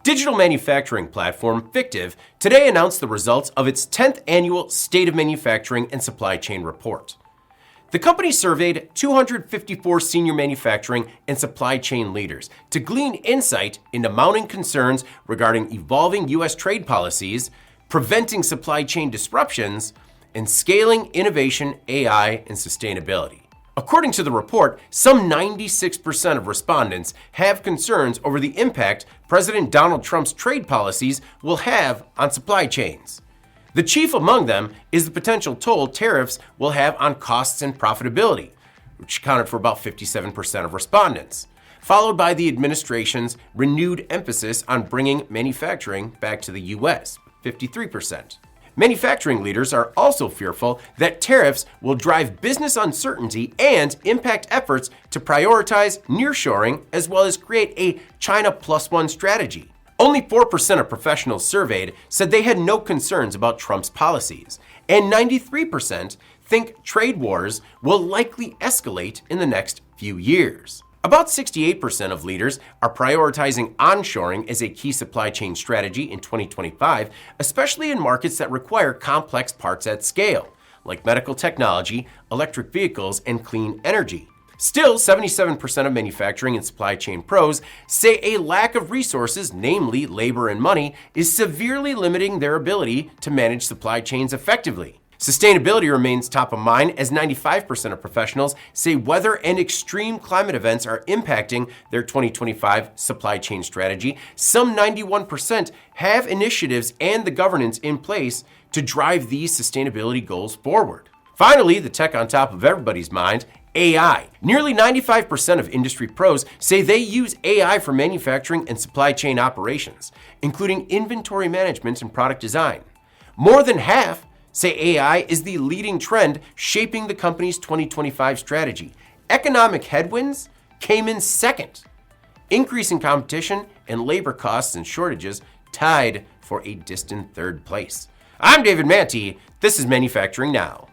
Digital manufacturing platform Fictive today announced the results of its 10th annual State of Manufacturing and Supply Chain report. The company surveyed 254 senior manufacturing and supply chain leaders to glean insight into mounting concerns regarding evolving U.S. trade policies, preventing supply chain disruptions, and scaling innovation, AI, and sustainability. According to the report, some 96% of respondents have concerns over the impact President Donald Trump's trade policies will have on supply chains. The chief among them is the potential toll tariffs will have on costs and profitability, which accounted for about 57% of respondents, followed by the administration's renewed emphasis on bringing manufacturing back to the U.S., 53%. Manufacturing leaders are also fearful that tariffs will drive business uncertainty and impact efforts to prioritize nearshoring as well as create a China Plus One strategy. Only 4% of professionals surveyed said they had no concerns about Trump's policies, and 93% think trade wars will likely escalate in the next few years. About 68% of leaders are prioritizing onshoring as a key supply chain strategy in 2025, especially in markets that require complex parts at scale, like medical technology, electric vehicles, and clean energy. Still, 77% of manufacturing and supply chain pros say a lack of resources, namely labor and money, is severely limiting their ability to manage supply chains effectively. Sustainability remains top of mind as 95% of professionals say weather and extreme climate events are impacting their 2025 supply chain strategy. Some 91% have initiatives and the governance in place to drive these sustainability goals forward. Finally, the tech on top of everybody's mind, AI. Nearly 95% of industry pros say they use AI for manufacturing and supply chain operations, including inventory management and product design. More than half say AI is the leading trend shaping the company's 2025 strategy. Economic headwinds came in second. Increasing competition and labor costs and shortages tied for a distant third place. I'm David Manti. This is Manufacturing Now.